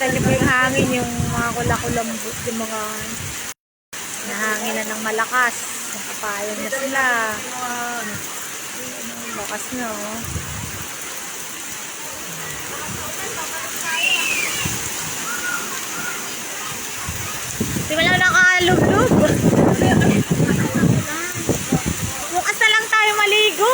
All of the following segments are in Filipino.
Kita niyo po yung hangin, yung mga kulakulambot, yung mga nahanginan ng malakas. Nakapayan na sila. Bakas na, oh. Di ba lang nakalublob? Bukas na lang tayo maligo.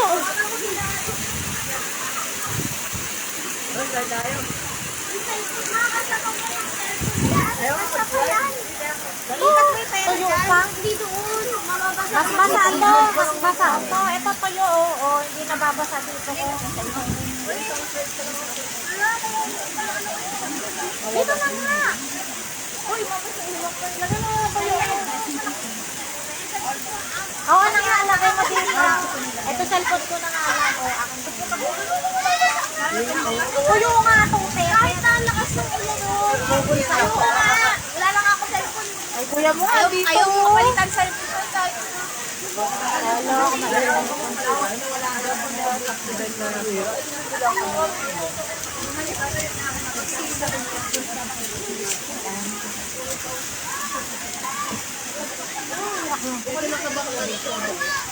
Tuyo pa? Hindi doon. Mas basa ito. Mas basa ito. Ito tuyo. Oo. Hindi nababasa dito. Dito na nga. Uy, mama sa ilok ko. Lagyan mo na tuyo. Oo, nangalagay mo dito. Ito cellphone ko nangalagay. Tuyo nga itong te. Kahit na lakas ng ulan doon. Tuyo nga. Wala lang ako cellphone. Ay, kuya mo nga dito. Ayaw mo kapalitan cellphone ko tayo. Wala ako mailang.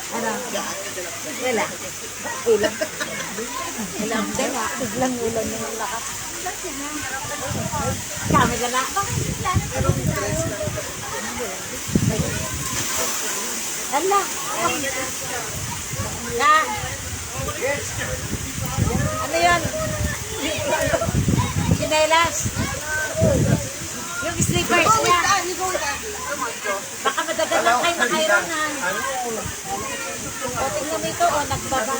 Ano? Wala. Ulan. Ulan. Biglang ulan ng lakas. Kami na na. Ala. Na. Ano yan? Sinelas. Yung sleepers niya. Baka madagalan kayo na kaironan. O, tingnan mo ito. O, nagbaba.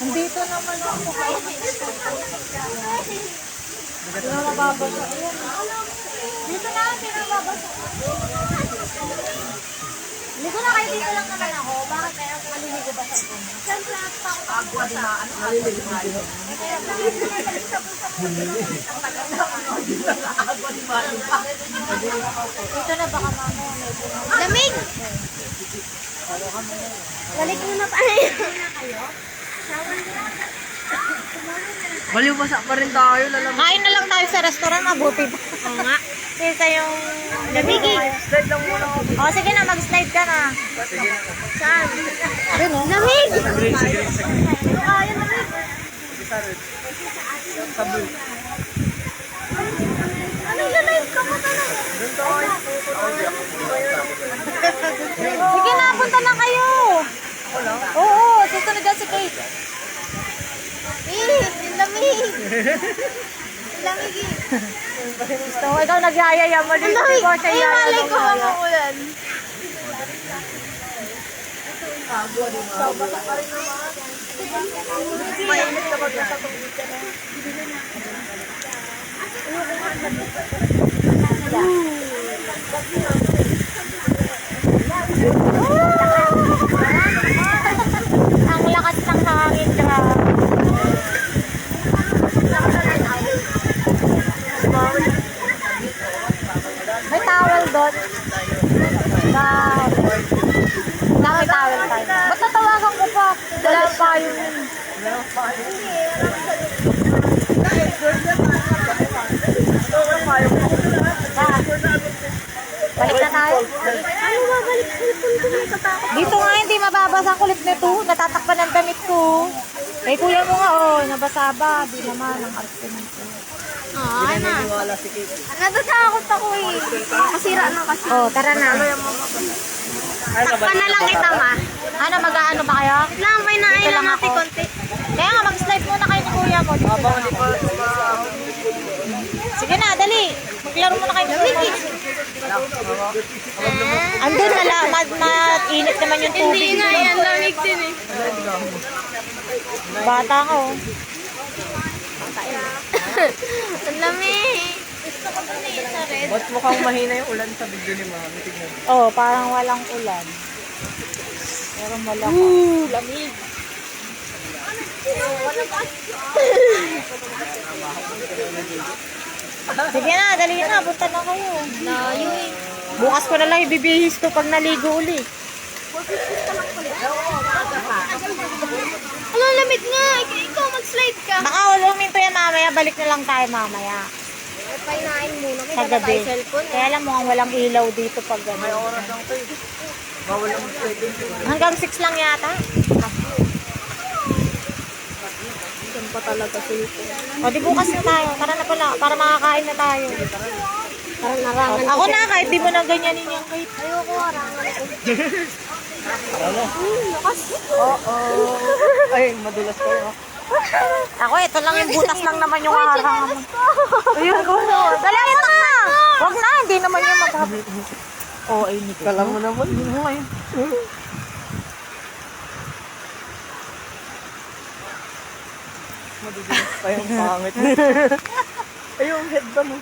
Nandito naman ako. Hindi na mababasa. Dito na, hindi na mababasa. Ligo na kayo, dito lang naman ako. Bakit kaya maliligo ba sa puno? Siyempre, agwa di maan. Maliligo na kayo. Agwa di maan. Dito na baka mamo. Lamig! Balik muna pa na yun. Baliw-basa pa rin tayo. Kain na lang tayo sa restaurant. Mabuti pa. Oo nga. Kaysa yung lamigi. Slide lang muna ako. O, sige na. Mag-slide ka na. Sige na. Saan? Lamig! Sige. Kaya lamig. Sabi. Ano yung live ka mo talaga? Doon tayo. Sige na, punta na kayo. Wala. Oo, susunod na si Kate. Yung lamig. Yung lamig eh. Gusto mo, ikaw nagyayaya mo dito. Ang lamig. Ay, malay ko mamuulan. Mainit na ba sa tubig ka na? Ang lakas ng hangin, grabe. May towel doon. May towel tayo. Ba't natawagan ko pa? Wala pa yun. Balik na tayo. Ano ba? Balik dito nga hindi mababasa ang kulit nito. Natatakpan ng damit ko. Kay kuya mo nga, oh. Nabasa ba? Di naman ang arte nito. Hindi na niniwala si Kate. Natatakot ako eh. Kasira na kasi. Oh, tara na. Takpan na lang kita, ma. Ano, mag-aano ba kayo? Lang, may nain lang natin konti. Kaya nga, mag-slide muna kayo ni kuya mo. Dito lang ako. Sige na, dali. Maglaro muna kayo. Andun na lang, mainit naman yung tubig. Hindi nga, yan lamig din eh. Bata ka, oh. Ang lamig. Gusto ko dun eh, sa red. Ba't mukhang mahina yung ulan sa video ni Mami? Tignan mo. Oh, parang walang ulan. Pero malakas. Lamig. Sige na, dali na. Punta na kayo. Layo eh. Bukas ko na lang ibibihis to pag naligo uli. Ano, lamig nga. Ikaw, mag-slide ka. Baka huminto yan mamaya, balik na lang tayo mamaya. Painain muna. Sa gabi. Kaya alam mo, ang walang ilaw dito pag May gano'n. oras lang to eh. Bawal lang mag-slide yun. Hanggang 6 lang yata. Diyan pa talaga sila. O, di bukas na tayo. Tara na pala, para makakain na tayo. Parang narangan Ako na, kahit di mo na ganyanin yung kahit. Ayoko, harangan ko. Ano? Lakas. Oo. Ay, madulas ko yun. Ako, ito lang yung butas lang naman yung harangan mo. Ayun ko. Dali, ito na. Huwag na, hindi naman yung maghabi. Oo, ay, nito. Kala mo naman. Ngayon. Madudulas pa yung pangit. Ay, yung headband mo.